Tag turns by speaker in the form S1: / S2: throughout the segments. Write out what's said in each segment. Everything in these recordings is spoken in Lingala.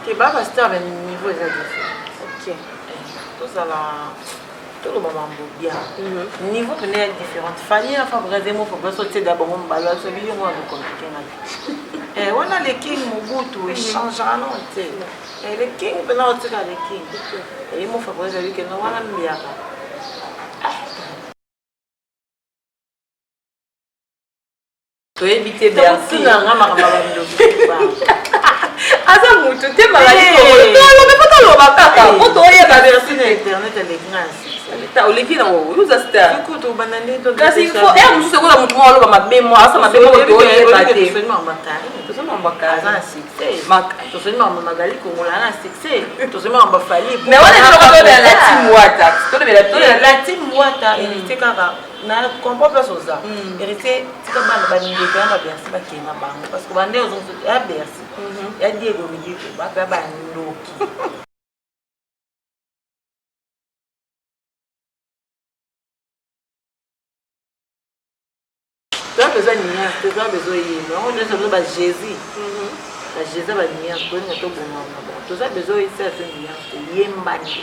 S1: Que bah parce que le niveau est différent. Ok. Tout ça là, tout le moment bien. Niveau est différent. Fanny a fait des mots pour que sortir d'abord on balance ce vidéo moi de compliqué na. On a les King Mobutu ils changent non tu sais. Et les King pendant au tika les King. Et moi favoriser lui que non on a bien.
S2: Tu éviter Bercy.
S1: Tu n'as rien à faire.
S2: Aza mutu te maladi ko lo me pata lo bakaka moto oye ba Bercy na
S1: internet les grands.
S2: Ta olivi na wo uza star.
S1: Écoute au banane to.
S2: Kasi il faut musu se ko la mutu lo ba mabemo asa mabemo to oye ba te.
S1: To seulement bakaka na succès. To seulement magali ko ngola na succès. To seulement ba fali.
S2: Mais on est toujours dans la team Wata. To
S1: la team Wata il était kaka na comprend pas ça. Il était tika bana ba ninge ka ba Bercy ba kena bango parce que bande ozo ya Bercy. Ya Diego Miguel ba ba ndoki. Tu as besoin de rien, tu as besoin de on a besoin de Jésus. La Jésus va venir pour nous tout bon. Tu as besoin de ça c'est bien. Yembandi.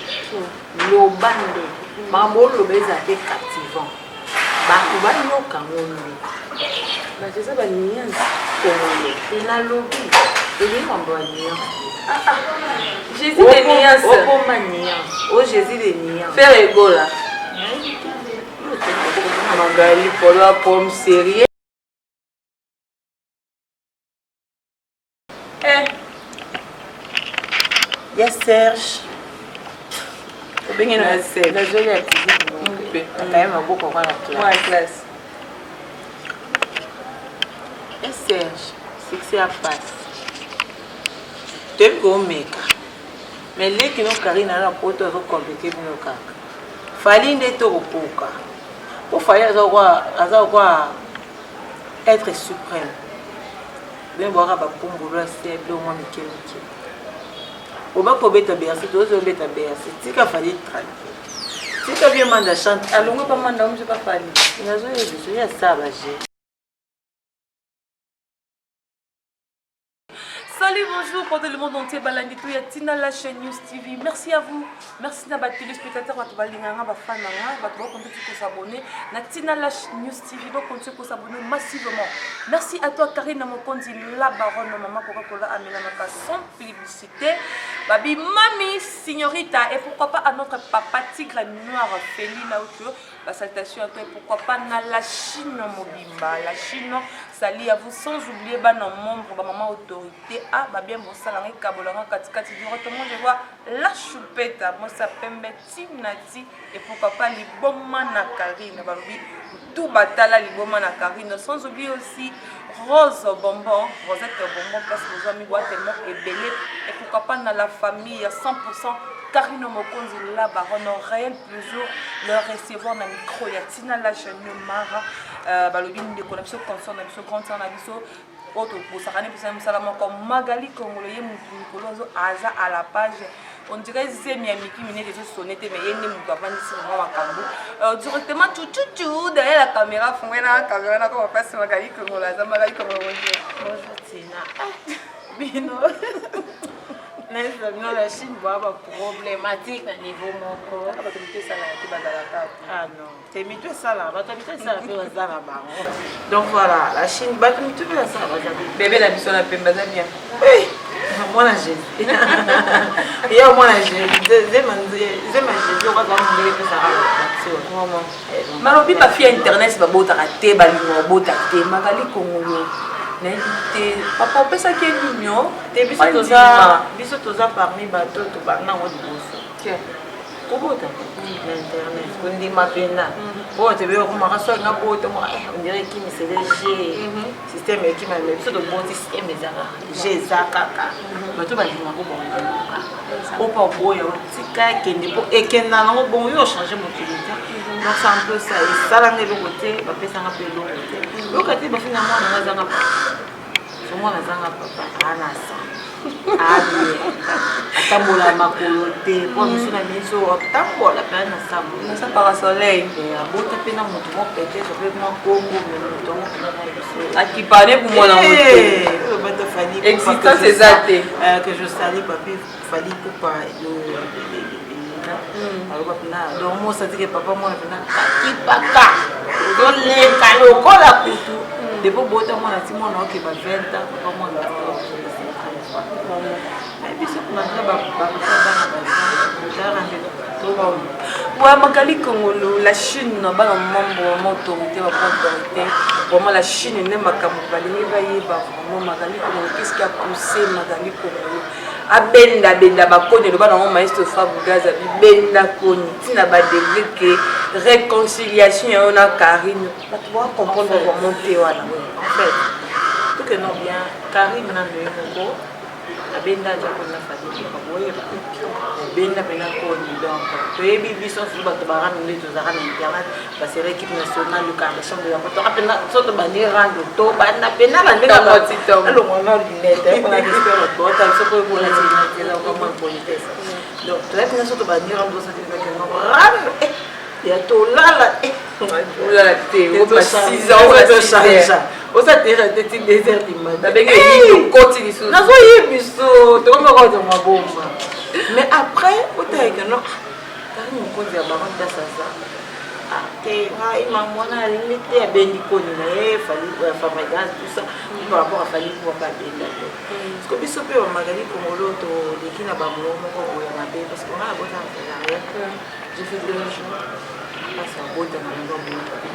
S1: Lo bande. Mambo lo beza te captivant. Ba ku ba no kangondo. La Jésus va venir pour et la lobby. Et mambo venir.
S2: Jésus de nuance.
S1: Oh mania. Oh Jésus de nuance.
S2: Faire ego là. Magali pour la pomme sérieux.
S1: Il y a Serge.
S2: Il y a Serge.
S1: La jolie activité. Quand même beaucoup pour la classe.
S2: Ouais, classe.
S1: Il y a Serge. C'est que c'est à passe. Tu es comme mec. Mais les qui n'ont carré dans la porte sont compliqués pour nous caca. Fallait d'être au poka. Pour faire être suprême. Bien voir à Bakumbo, c'est le moins Mickey. Au bas pour bêta Bercy, tu oses bêta Bercy. Si tu as fallu tranquille. Si tu as bien mandé chanter, allons pas mandé, je ne sais pas fallu. Il y a ça,
S2: Salut, bonjour pour tout le monde entier. Balangitou ya Tina la chaîne News TV. Merci à vous. Merci à tous les spectateurs. Vous avez s'abonner. Na Tina la News TV. Vous pouvez s'abonner massivement. Merci à toi, Karine Mokondi, la baronne maman Coca-Cola Aminamaka sans publicité. Babi, mamie, signorita. Et pourquoi pas à notre papa tigre noir Félina Ocho. La salutation à toi. Et pourquoi pas na la Chine Mobimba. La Chine s'allie à vous sans oublier nos membres, maman autorité. Ah, bah bien, bon, ça, l'année Kabolanga, Katikati, directement, je vois la choupette, moi, ça peut Tinati, et pourquoi pas les bons na Karine, tout batala les bons na Karine, sans oublier aussi Rose Bonbon, Rosette Bonbon, parce que vos amis voient tellement ébellés, et pourquoi pas dans la famille, 100%. Karine Mokonzi, la baronne, réel plaisir de recevoir dans le micro. Il y a Tina la chaîne Mara, Balobine de connexion concerne la grande sœur Nabiso. Autre pour ça, comme Magali Congolais, Moukolozo, Aza à la page. On dirait que c'est Miami qui m'a dit que je sonnais, mais il y a une mouton directement tout derrière la caméra, fondée la caméra, comme on passe Magali Congolais, Magali Congolais.
S1: Bonjour Tina. Bino. Non, la Chine voit problématique à niveau mon corps. Ah non, t'es mis tout ça là, donc voilà, la Chine, bah tu me fais ça.
S2: Bébé la mission la peine, bien.
S1: Oui, moi la Chine. Il y a moi la Chine. J'ai mangé, on va demander que ça.
S2: Malobi pas fait internet, c'est pas beau t'arrêter, bah lui beau t'arrêter, Magali Congolo. Papa, on ça qui est mignon.
S1: Biso toza parmi bateau to bana wo boso. Kobota internet. Kundi mapena. Bon, tu veux comment ça nga boto moi on dirait qui c'est léger. Système qui m'a mis biso to boti système ezaka. Jeza kaka. Bato ba linga ko bon. Opa boya tika kende po ekenda na bon yo changer mon utilité. Donc c'est un peu ça. Et ça là le côté, ba pesa nga pe lo côté. Lo côté ba fina moi na zanga. Moi na zanga papa ana ça. Ah bien. Atambola makolo te. Pour monsieur na biso atambola pa na sambo.
S2: Na sa para soleil.
S1: Et abota pe na moto mo pété, je vais moi Congo mais moto mo na biso.
S2: Akipane pour moi na moto.
S1: Eh, bato fallait
S2: existence exacte
S1: que je salue papi fallait pour pas donc moi ça dit que papa moi na kipaka donc les kalokola kutu depuis bota moi na ti moi na ok ba 20 ans papa moi na
S2: ouais, Magali Congolo, la Chine n'a pas un membre autorité, vraiment la Chine n'est pas comme vraiment Magali Congolo. Qu'est-ce qui a poussé Magali Congolo à benda bakoni le bana maestro Fabugaza benda koni tina ba degré que réconciliation on a Karine tu vas comprendre comment tu es là
S1: en fait tout que non bien Karine na ndeko abenda jako na famille ba boye benda pena koni donc toyebi biso so ba to ba rana ndi to za rana internet parce que l'équipe nationale du Canada chambre de la photo apena so to ba ni rando to ba na pena ba ndeka ba alors on a lunette on a espère to ta so ko ko la ti na ko mo politesse donc to pena so to ba ni rando ça dit que non rando ya to lala
S2: la té au pas 6 ans
S1: on change on ça te rete désert image
S2: ba benga yi koti biso
S1: na so yi biso to ko ko ma bomba mais après au taille que non car nous on dit à baron da ça ah que il m'a mona limite à bendi koni na fallait femme gaz tout ça par rapport à fallait pour pas benda parce que biso pe Magali Congolo to likina ba mo ko ya mabe parce que ma bota rien j'ai fait 2 jours parce que bota na ngo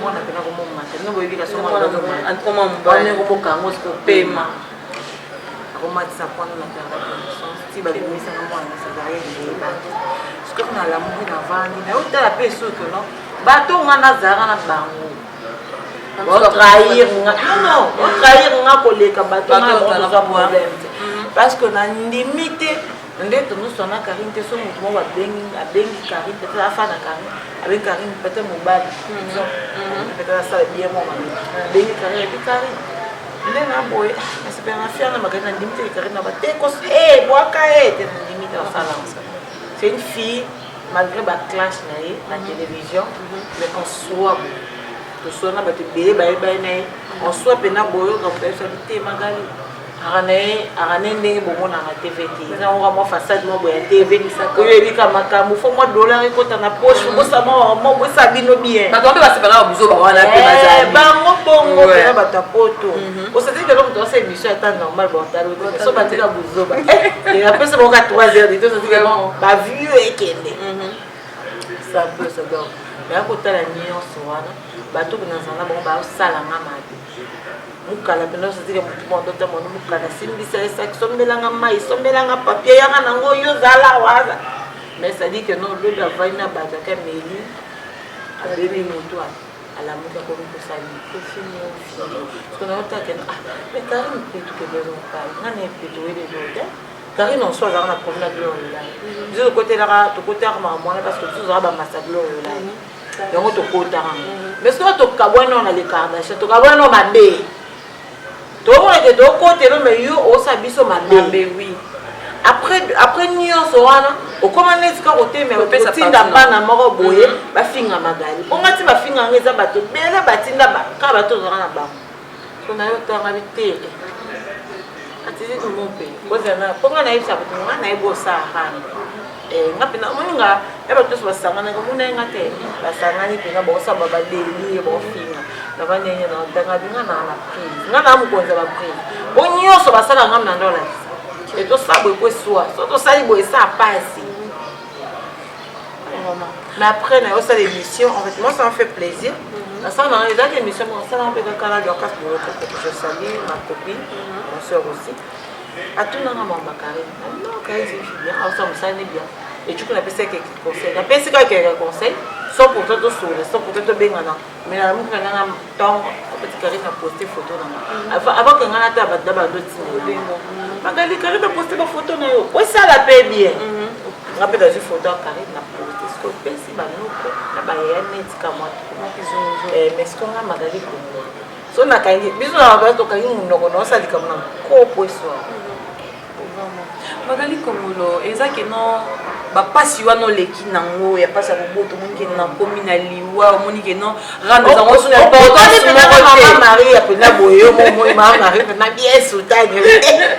S1: mo na pena ko mo matin no boyi ka so mo ndo ma
S2: en comment on
S1: ne ko kango ko pema ko matisa pona na pena si ba limisa na mo na sa rien de ba parce que on a l'amour na vandi mais au tala pe so que non bato ngana zara na bango on trahir non on trahir nga koleka bato na ba problème parce que na limite ndé to nous sona Karine te so mutu mo ba bengi Karine peut-être la fana Karine avec Karine peut-être mobali peut-être ça bien mo bengi Karine et puis Karine ndé na boy espère na fiana Magali na limite Karine na ba te ko boaka te na limite ça là c'est une fille malgré ba clash na la télévision mais on soit to sona ba te be ba na on soit pena boyo comme ça te Magali arane ndenge bomona na TV na on mo façade mo boya TV ni ça ko yebi ka makambo fo mo dollar ekota na poche mo sa mo sa bino bien
S2: ba tombe ba sepana buzo ba wana pe bazali
S1: ba mo bongo pe ba ta poto o se dit que l'homme doit émission est normal bon ta so ba tika buzo ba et après c'est bon ka 3h de tout ça dit que ba vieux ekende ça peut ça donc mais à côté la nuance wana ba to na zana bon ba sala ngama mukala pena so dire mutu mondo ta mono mukala simbisa esa sombelanga mai sombelanga papier yanga nango yo zala waza mais ça dit que non le la vaina ba ka meli abeli mutu ala muka ko ko sali ko fini parce que na ota que mais Karine peut tout que besoin pas ngane peut tout les autres Karine on soit dans la promenade de là du côté là to côté ma moi parce que tout ça ba masablo là donc to côté mais ce to kabwana na le Kardashian to kabwana mabe donc on est de côté mais yo o sabiso mabe oui après nyonso wana okomana esika côté mais otinda bana moko boye bafinga Magali ongati bafinga ngeza bato bele batinda ka bato zana ba on a yo tanga bitele atisi tout mon pays bozana ponga na isa bato ngana ebo sa hana ngapina moninga eba to basangana ko muna ngate basangani pinga bo sa baba deli bo finga na banyenye na tanga binga na prise ngana mukonza ba prise bonyoso basala ngam na ndola et to sabo ko soa so to sali bo ça passe mais après na osa l'émission en fait moi ça me fait plaisir ça dans les autres émissions on ça un peu de Canada que je salue ma copine ma soeur aussi à tout na mama Karine non Karine c'est bien ça me ça bien et tu connais pas quelques conseils la personne qui a quelques conseils sans pour toi sur sans pour toi bien non mais la muka na temps petit Karine a posté photo na avant que ngana ta ba d'autres Magali Karine a posté ma photo na yo ouais ça la paix bien rappelle dans une photo Karine na posté ce que pensi ba noko na ba ya net kama mais ce qu'on a Magali Congolo so na kangi biso na ba to kangi munoko na osali kama na ko poisson
S2: Magali Komolo, ezaki non bapasi wana oleki nango ya pasi ya boboto omoniki na komi na liwa omoniki non rendre zango sur l'importance
S1: mama Marie apena boyo mama Marie pena bien soutane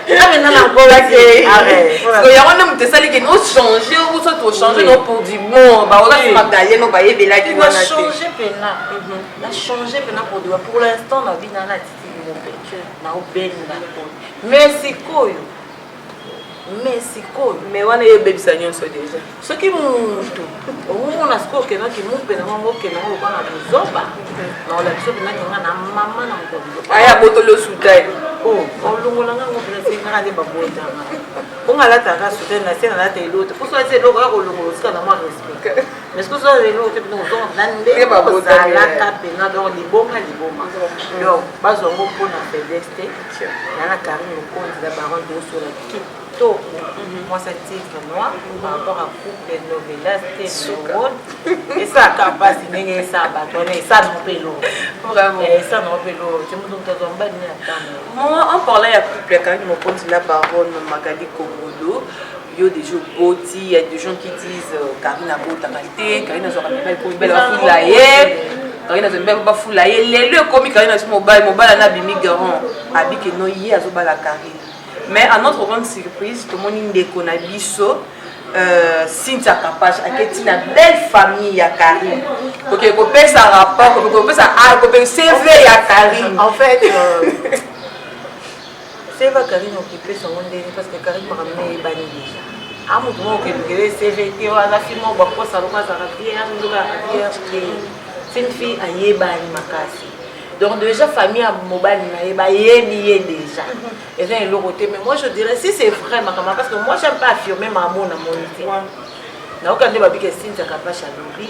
S1: amena na kola ke arrête
S2: parce que yango na mutesali ke no changer ou soit to changer no pour du bon ba ola magalier no ba yebela ki wana te
S1: na changer pena pour l'instant na vie na titi mo pe na obeni na ko merci koyo
S2: mais wana yebebisa nyonso déjà
S1: soki mutu omona sikoyo okendaki mupena mwango okenda ngo lokola na bozoba na olakisa opendakinga na mama na moto bozoba
S2: aya botolo sutai
S1: olongolanga ngo pena sekaka nde babotanga ongalataka sute na se nalata eloko poso ati eloko ya kolongola osika na mwa respect mais sikoyo soa eloko te pena ozonga pena nde ozalaka pena donc liboma donc bazwa ngo mpona fedex te nana karine okonzi na baron dosola kitoko mwasi titre noir par rapport à couple novelas te norone esaka mpasi ndenge esala bato wana esala mpe eloko esala mpe eloko te moto tozwa mbali ne atanga
S2: moi en parlant ya couple ya karine mokonzi la baronne Magali Komolo yo des jours boti il y a des gens qui disent Karine a beau takalité Karine a zora belle pour belle fula ye Karine a belle ba fula ye le komi Karine a mobile na bimi garant abike no ye azoba la Karine mais à notre grande surprise tout le monde ndeko na biso Cynthia Kapache aketi na belle famille ya Karine OK ko pesa rapport ko pesa ko pesa CV ya Karine
S1: en fait c'est va Karine occupé son monde parce que Karine m'a ramené bani déjà à mon moment que le CV qui va la fille moi pour ça le pas ça c'est une fille à yebani makasi donc déjà famille à mobile na yeba yebi déjà et ça le côté mais moi je dirais si c'est vrai makama parce que moi j'aime pas affirmer ma mona monité na aucun débat que Cynthia Kapache à Lori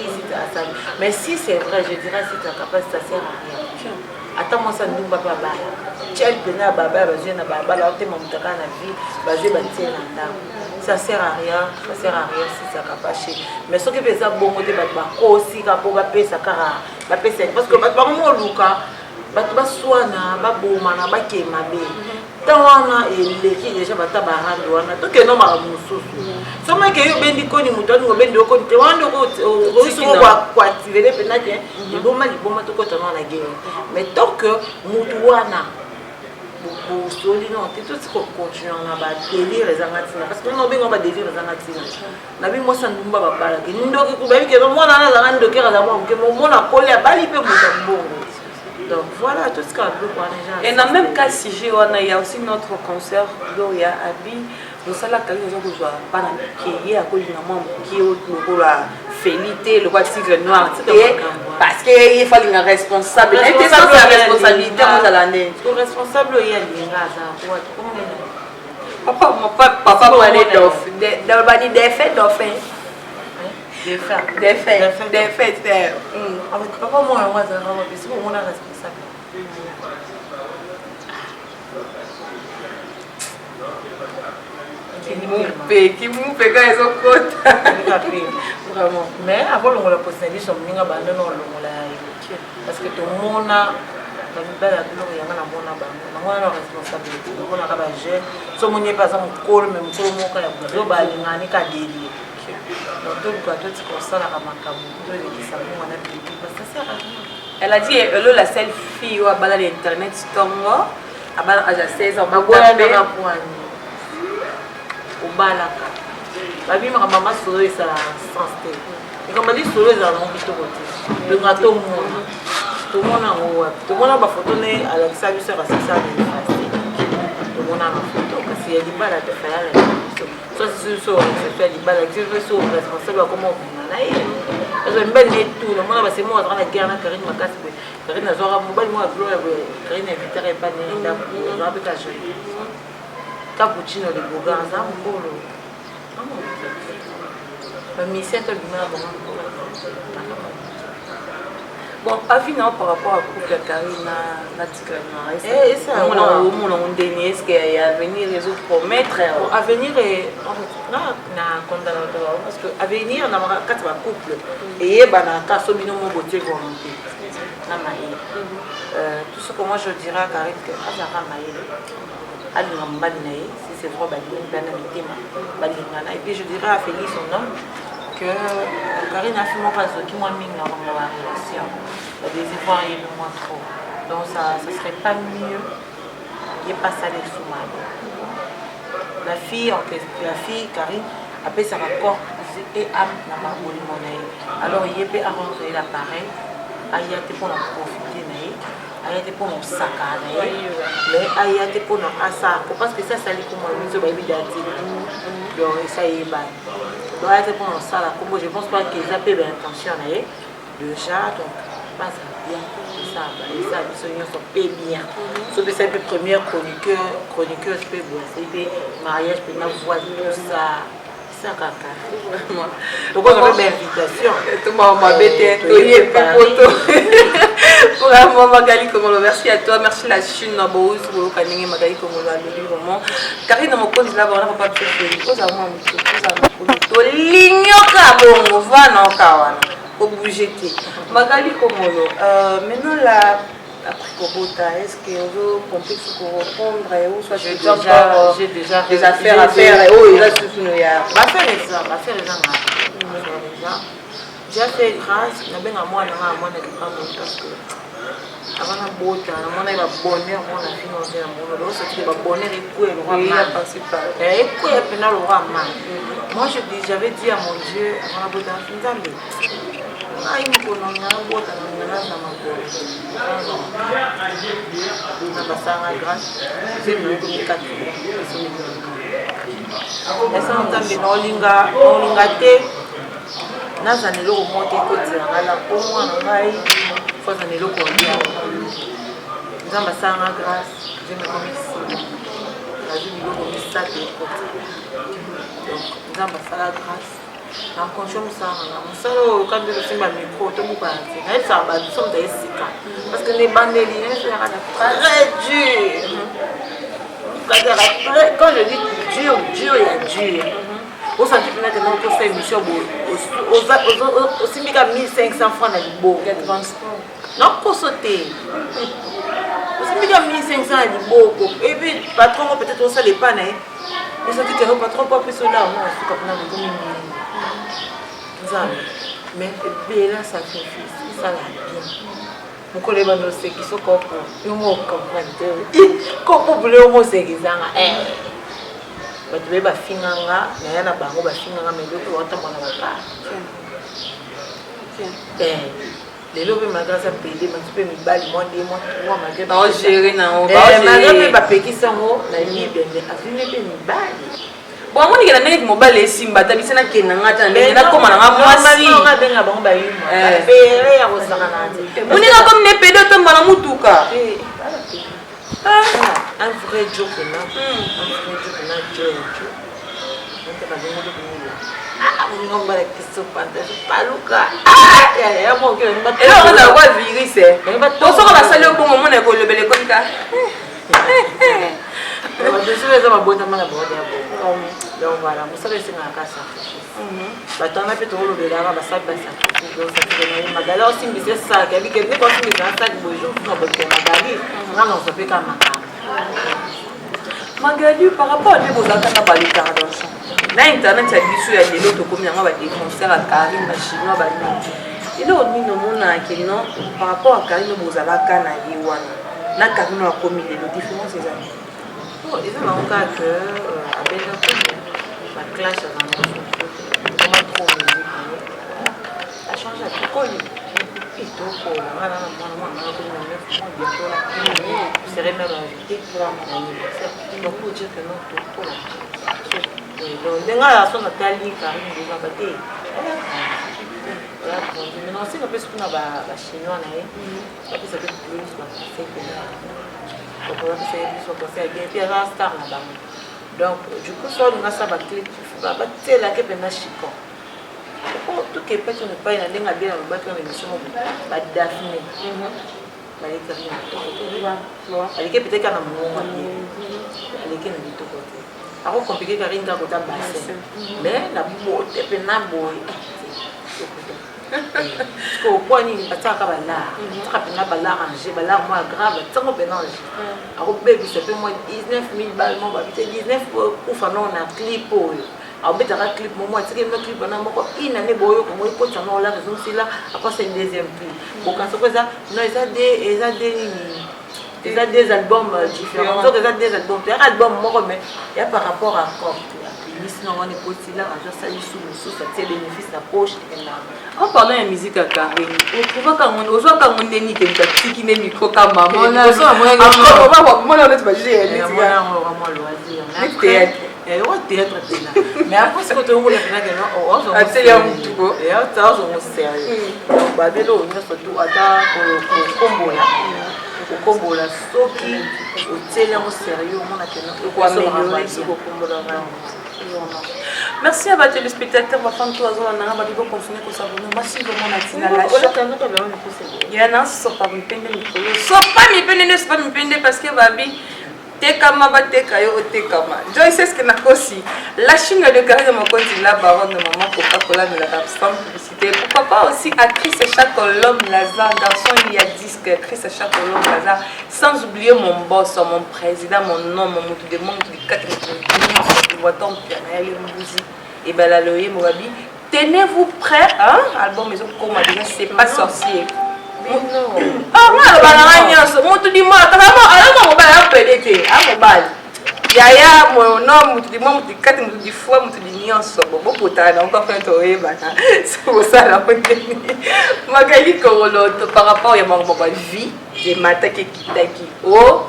S1: mais si c'est vrai je dirais Cynthia Kapache ça sert à rien attends moi ça nous va pas bala tel pena baba bazé na baba la te mamutaka na vie bazé batie na ndako ça sert à rien si ça Kapache mais ce qui fait ça bon côté ba kosi ka po ba pesa kara ba pesa parce que ba mo luka bato baswana baboma na bakema be ntango wana eleki deja bata barando wana tokende maka mosusu someke yo obendi koni moto aningo obendi okoni te wana okoisingo koactivele mpena te liboma tokotana wana gere mais tant que motu wana bokosoli non te toti kocontinue na badélire ezanga ntina parce que nanga obenga badélire ezanga ntina na bi mwasi andumba babalaki nindoki kubabike mwana wana azanga ndokere aza mwa moke momona koli abali mpe moto mbongo. Donc voilà tout ce qu'on peut voir déjà.
S2: Et dans le même cas, si j'ai il y a aussi notre concert Gloria Abi. Nous sommes là quand nous avons pas qui est à cause de maman qui est le la félité, le roi tigre noir. Parce qu'il faut une responsable. La responsabilité moi à l'année.
S1: Le responsable il y a
S2: papa moi les dof. Des faits dauphin. Des faits.
S1: Avec papa moi on va dire c'est pour mon responsable.
S2: Qui moupe quand ils ont côte.
S1: Vraiment. Mais avant on la possibilité sur minga bande non la parce que tout le monde a belle gloire yana na mona bango na responsabilité on a ba jeune so monye pas ça mon col même col mon ka ya buzo ba lingani ka deli. Donc tout quoi tout comme ça la makambo tout les ça mon na bibi parce que ça sert à rien.
S2: Elle a dit elle est la seule fille au bala l'internet stongo à bala à 16 ans
S1: ba goya na point au balaka babi mama solo ça sensé et comme dit solo ça non bito côté le gâteau mon tout le monde en haut tout le monde a ba photo né à la salle sur ça tout le monde a ma photo parce qu'il y a des balles à te faire soit c'est sur c'est des balles tu veux sur responsable comment on a parce que ben tout le monde c'est moi dans la guerre na Karine Makasi Karine azora mobile moi gloire Karine inviterait pas ni là on va pas jouer cappuccino de Boganza mukolo mais c'est un bon
S2: bon avis par rapport à couple Karine na Tigrana
S1: ça
S2: on dernier est-ce qu'il y a venir les autres promettre
S1: avenir est na condamnatoire parce que avenir na quatre couple et bana ka sobino mo botie volonté na maïle. Tout ce que moi je dirais à Karine, que Azara maïle, si c'est vrai, et puis je dirais à Félix, son homme, que Karine a fait mon pas qui m'a mis dans la relation. Des efforts, il y a moins trop. Donc ça serait pas mieux. Il n'y a pas ça les sous-mains. La fille, Karine, après ça va corps et âme n'a pas voulu mon aïe. Alors il peut arranger l'appareil, il y a pour en profiter, il y a pour mon sac à mais il y a pour en assa. Parce que ça lit pour moi, je vais dire donc ça y est, donc il y a pour en ça, comme je pense pas qu'ils aient peu d'intention déjà, donc pas ça bien. Ça, ils sont bien. Sauf que c'est la première chroniqueuse, c'est mariage, puis ma voix, tout ça. C'est un caca. Pourquoi on fait l'invitation?
S2: Tout le monde m'a bêté. Vraiment, Magali Komolo, merci à toi. Merci la Chine, Nabous, Magali Komolo, vraiment. Karine, mon compte là, on n'a pas pu faire. Vous avez un peu de l'ignoka, bon, va non, kawana. Au bouger. Magali Komolo, maintenant là. Après Kobota, est-ce qu'on veut complexe pour répondre ou soit
S1: j'ai déjà
S2: des affaires à faire et oh il a suffit nous y a
S1: va faire les gens j'ai fait grâce na benga moi na moi na pas bon parce que avant na bota na moi na ba bonheur moi na financer na moi donc c'est ba bonheur et quoi le roi man et quoi et puis na le roi man moi j'avais dit à mon Dieu avant la bota Nzambe ai mkono na bota na mago na basanga grâce c'est nous comme quatre esa Nzambe na olinga te naza neloko moko te kotianga la po mwana ngai foza neloko olia Nzambe asanga grâce jemekomisi nazwi biloko misato ekoti donc Nzambe asala grâce na conscio mosala mosala oyo okambi kosimba micro tomokana te nayebisaka bato so moto esika parce que nebandeli neseyaka na très dur quand je dis dur il y a dur osenti mpena te noko tosa émission osimbika 1500 francs na liboko nakoso te osimbika 1500 na liboko epuis patron peut-être osala epa na ye osenti kero patron po apesi ola mo asuka mpona mokomi nzambe mais ebela sacrifice esala bien mokolo ebanda osekisa kopo yo mokomprante kopo bule yo mosekisanga bato be bafinganga naya na bango bafinganga mais lelo baotambola baka lelo mpe magrâce apede bato mpe mibali mwa nde mwa malgré mpe bapekisi yango na libende afine mpe mibali
S2: bon amoni kena ndenge mobali esimba tabisa nakenda nga ta ndenge nakoma nanga
S1: mwasibenga bango bayuma bapere ya kosangana te
S2: moninga comme ne pede otambola mutuka
S1: un vrai Dieu que non, Dieu. On va question paluka. Ya mo ke mba.
S2: Et là on a quoi virus to so ba sali ko mo na ko lebele ko nka.
S1: Je suis les hommes à bonne donc voilà, vous savez c'est un cas ça. Batana pe to lobela ba sa ba sa. Donc ça fait magali aussi mais c'est ça qui avait quelque chose qui ça ça bonjour non ba magali. Non ça fait comme
S2: Magali par rapport à vos attentes à les cardances. Na internet ya biso ya lelo to komi nga ba des concerts à Karine ba chinois ba ni. Il on no mona ke non par rapport à Karine bozala kana yewana. Na Karine a komi les différences ces années.
S1: Bon, ils ont encore que à Benjamin la clash dans comment trop musique a changé à tout coller et tout pour la serait même invité pour l'anniversaire donc pour dire que non tout pour la donc denga son Nathalie Karine de la bataille maintenant c'est un peu ce qu'on a ba chinois na ça peut être plus ba c'est que donc on va essayer de se passer bien puis la star là-bas donc du coup ça on a ça ba clip ba c'est là que pena chico tout que peut ne pas na denga bien ba ka émission ba Daphné ba les terminer elle que peut-être kana mongo elle que ne tout côté alors compliqué Karine ka kota bassin mais la beauté pena boy Parce qu'au point il battra ka bala ça pena bala ranger bala moi grave tango mélange alors bébé ça fait moins 19 000 balles moi habiter 19 pour faire non na clip alors bête à clip moi c'est que le clip on a moko une année boyo comme il faut t'en la raison c'est là après c'est le deuxième clip bon quand c'est ça non ils ont des albums différents donc ils ont des albums il y a un album moi mais il y a par rapport à quoi sinon on est possible là ça lui sous ça tient bénéfice la poche
S2: en parlant de musique à Karine on trouve quand on est ni que qui n'est micro comme maman on a moi on est pas j'ai
S1: moi loisir théâtre et au théâtre mais après ce que tu voulais faire que non
S2: c'est un tout
S1: et ça on sérieux donc babelo on surtout ata ko kombola soki otela au sérieux on a que
S2: quoi améliorer ce kombola. Merci à vos téléspectateurs, ma femme, toi, on a continuer à s'abonner massivement à la chaîne. Il y en a qui sont pas me peine, sont pas me peine parce que babi tekama ba tekayo tekama. Joy c'est ce que n'a aussi. La Chine de garder mon compte là baronne de maman Coca-Cola de la sans publicité. Pourquoi pas aussi actrice chaque l'homme Lazare, garçon il y a disque actrice chaque l'homme Lazare, sans oublier mon boss, mon président, mon nom, mon motu de monde du 4 et ben la loyer Morabi, tenez-vous prêts hein album maison comme déjà c'est pas sorcier. Ah moi le banana motu di moi vraiment alors on va appeler té à mobile yaya mon nom motu di moi motu 4 motu di fois motu di nyonso bobo potana encore fait toé bana c'est pour ça la petite Magali Korolo par rapport à mon vie des matas qui kitaki oh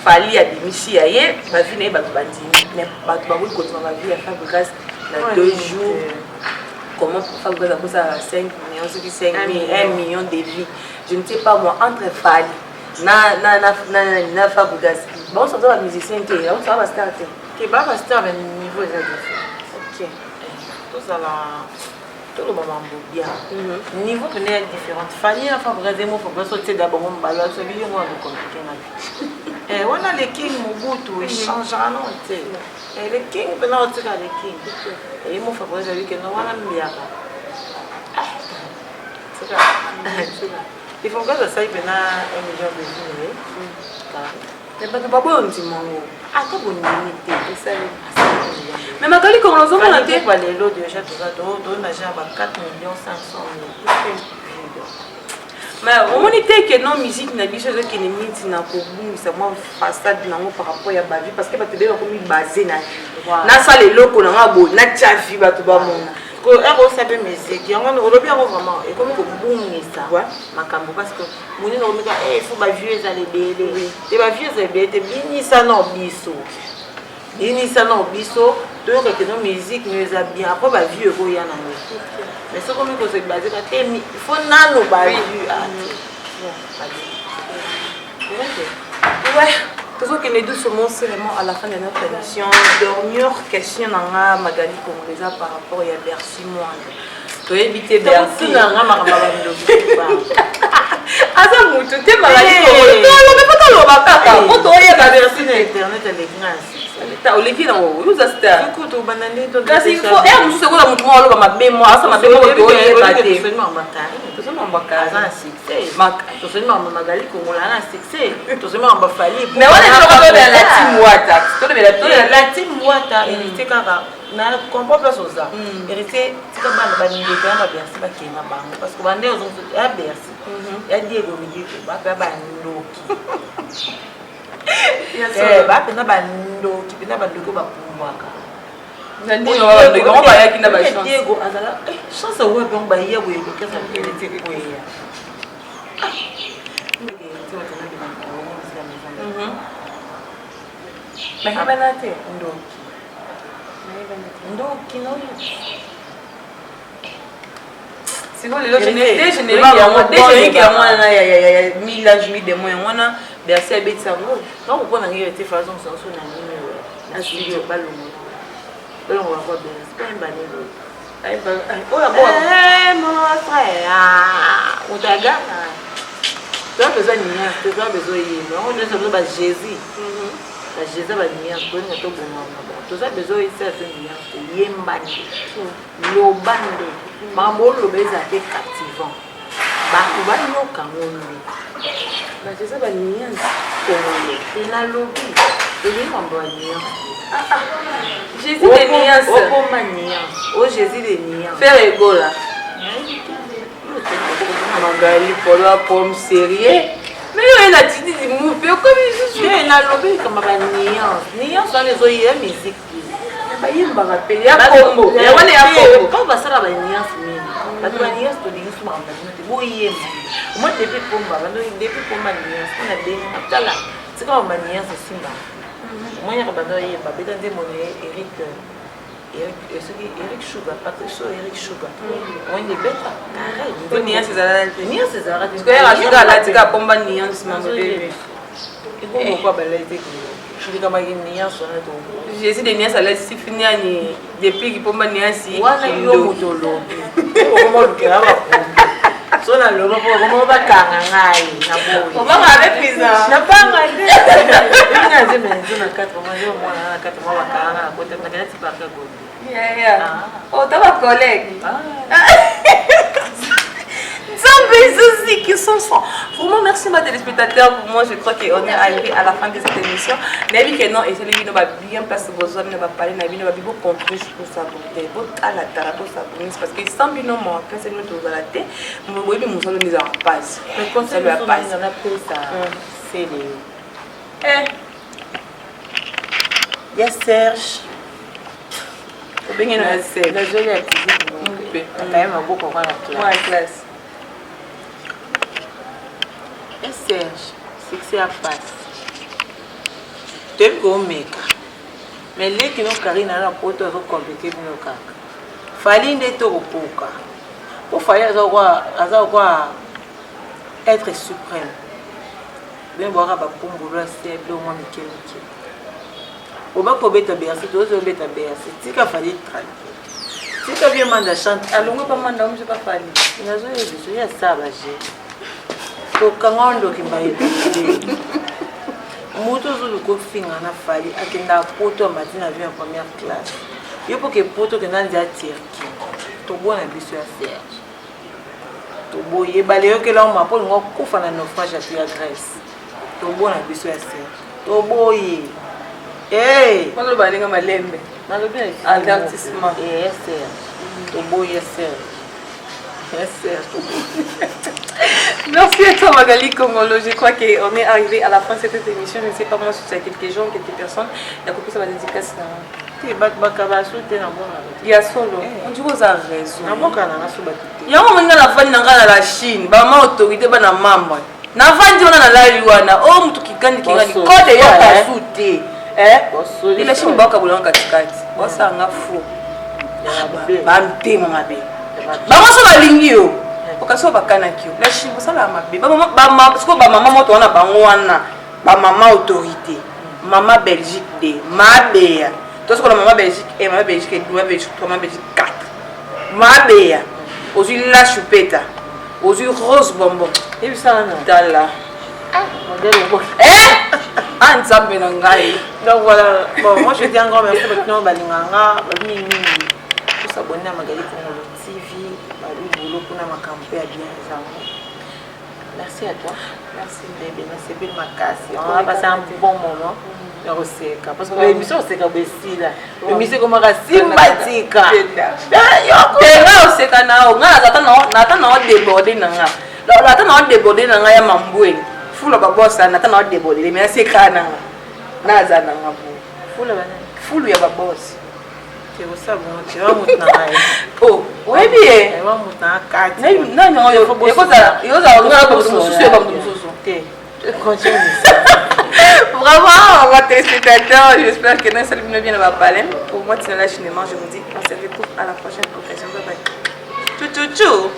S2: fali à dimici aye ma vie n'est pas bandini mais pas beaucoup continuer ma vie à faire grâce dans 2 jours comment faire grâce à 5 millions ce qui 5 000 1 million de vies je ne sais pas moi entre fali na faire grâce bon ça doit la musicien qui on ça va starter
S1: qui va star à niveau exact OK tout ça là tout le moment bien niveau peut-être différent fali à faire grâce moi faut pas sauter d'abord on balance celui moi de compliqué na vie on a les kings Mobutu et changera non et les kings pendant le truc les kings et moi faut dire que non on a bien c'est ça il faut que ça y pendant 1 million de vues mais pas de pas bon petit mango ah que bonne unité c'est ça
S2: mais Magali Korolo on a été
S1: pas les lots de déjà tout ça on a déjà 4 500 000
S2: mais on était que non musique na biso qui ne miti na ko bungisa moi façade na par rapport ya ba vie parce que ba te ba komi basé na ça les locaux na ngabo na tchafi ba to ba mona
S1: ko ero sabe musique yango no lobi yango vraiment et comme ko bungisa makambo parce que moni no mika faut ba vieux za les belé te ba vieux za belé te binisa no biso donc que nos musique nous a bien après ba vieux ko ya na mais c'est comme que c'est basé il faut nano ba vieux
S2: ouais toujours que les deux se montrent vraiment à la fin de notre émission dernière question na Magali Korolo par rapport à Bercy moi to éviter Bercy
S1: na ngama ba
S2: asa mutu te Magali Korolo mais pas lo ba kaka moto ya ba Bercy na
S1: internet avec grâce
S2: ta Olivier na uza star
S1: écoute au banane to
S2: kasi il faut et musu ko la mutu mo lo ba mémoire ça ma mémoire to ye ba te
S1: seulement bakari to seulement bakari ça succès to seulement Magali Korolo na succès to seulement ba fali
S2: mais on est toujours dans la team Wata
S1: la team Wata il était kaka na comprend pas ça il était tika bana ba ndeke na Bercy ba kena bango parce que bande aux ya Bercy ya Diego Miguel ba ba ndoki ba pena bandoki pena bandoki bapumbwaka
S2: Diego ba ya kina ba chance
S1: Diego azala chance ouais bon ba ya boye ke ça ke te ko ya
S2: mais banate
S1: ndoki no
S2: sinon les autres génériques ya mwana ya 1000 âges 1000 de moyens wana Bercy a bête ça
S1: non on a ngé te façon sans son numéro na studio balongo balongo ba Bercy pas un banero ay ba oh la bon mon frère on t'agana tu as besoin de rien tu as besoin de on a besoin de Jésus J'ai ça, nuance, pour une autre tout ça, besoin de faire une nuance, yembande, lobande, mambo lobeza est captivant. Bakuba no kamoni.
S2: J'ai ça, nuance.
S1: Et la lobby, et mambo nuance.
S2: Jésus des nuances.
S1: Oh, nuance. Oh, Jésus des nuances.
S2: Faire ego là. Magali, pour la pomme sérieux. Mais il a dit du mou, mais comme il joue.
S1: Il a lobby comme un nuance. Nuance, on les oye musique.
S2: Il y a un rappel. Il y a un combo. Il y a un combo.
S1: Quand on va faire la nuance, parce que la nuance, tu dis que c'est un peu. Moi, depuis Pomba, depuis Pomba nuance, on a des là. C'est comme une nuance aussi. Moi, il y a un Eric. Eric Sugar, Patrick Shaw, Eric Sugar. On est bête. Arrête.
S2: Nuance, c'est ça.
S1: Nuance, c'est ça.
S2: Parce que la tika Pomba nuance, maman bébé.
S1: Et pourquoi balayer je dis comme une nuance on a tout.
S2: Jésus des nuances à l'aise si fini depuis qu'il Pomba nuance.
S1: Wana yo mutolo. Comment le kera ba. So na lo ba comment ba kanga ngai na boy.
S2: On va avec prison.
S1: Na banga de. Ina je menzo na 4 mois yo mwana na 4 mois ba kanga ko te na kati ba ka go.
S2: Yeah. Oh, t'as ma collègue. Aussi qui sont sans. Vraiment, merci ma téléspectateur. Pour moi, je crois qu'on est arrivé à la fin de cette émission. Mais oui, que non, et c'est lui qui va bien placer vos hommes, il va parler, il va bien contribuer pour sa beauté, à la tara, pour sa beauté. Parce que sans bilan, moi, quand c'est notre volaté, nous voyons nous allons nous en passe.
S1: Mais quand ça lui a passé, on a pris ça. C'est les. Il y a Serge.
S2: Il y a Serge.
S1: La jolie activité. Il y a quand même un beau programme à la
S2: classe.
S1: Et Serge, c'est que c'est à face. Tu es comme mec. Mais les qui n'ont carré dans la porte, ils ont compliqué nos cacs. Fallait des taureaux pour faire être suprême. Bien voir à Bapombolo, c'est le moins Mickey. Au bas pour bête à bercer, tu oses bête à bercer. Tu as fallu tranquille. Si tu as bien mandé chanter, allons pas mandar, je ne sais pas fallu. Il y a ça, Kangondo kimbaye moto zulu ko finga na fali akenda poto matina vient en première classe yo pour que poto que nandi atirki to bona biso ya Serge to boye bale yo ke la ma po ngo kufa na naufrage ya Grèce to bona biso ya Serge to boye
S2: quand le balinga malembe
S1: na le bien
S2: avertissement
S1: Serge to boye Serge
S2: Merci à toi Magali Kongolo. Je crois qu'on est arrivé à la fin de cette émission. Je ne sais pas moi si c'est quelques gens, quelques personnes. Il y a coupé ça va dédicace. Il y a solo. On dit vous avez raison. Il y a un moment dans la famille dans la Chine. Bah ma autorité bah na maman. Na famille on a la luana. Oh mutu kikandi kingani. Code yo kasute. Il a Chine bah kabulanga katikati. Bah ça nga fou. Bah mte mama be. Bango so balingi yo okaso bakanaki yo la Chine bosala mabe bamama moto wana bango wana bamama autorité mama Belgique de mabeya tosokola mama Belgique et mama Belgique et mama Belgique 3 mama Belgique 4 mabeya ozwi la chupeta ozwi rose bonbon dala nzambe na ngai.
S1: Donc voilà, bon, moi je dis un grand merci pour nous balinganga s'abonner à Magali Kongolo TV, Balu Boulot pour ma campagne bien. Merci à toi. Merci bébé, merci bien ma casse. On va passer un bon moment. Parce que l'émission c'est comme ici là. L'émission comme sympathique.
S2: C'est quand on a débordé nanga. On a débordé nanga ya mamboué. Fula ba boss na tana débordé mais c'est quand naza nanga bo. Fulu ya ba boss. Oh, oui bien. Vraiment, votre téléspectateur, j'espère que nous allons bien va parler. Pour moi, c'est la Chine, je vous dis, on se retrouve à la prochaine occasion. Bye bye. Tchou tchou tchou.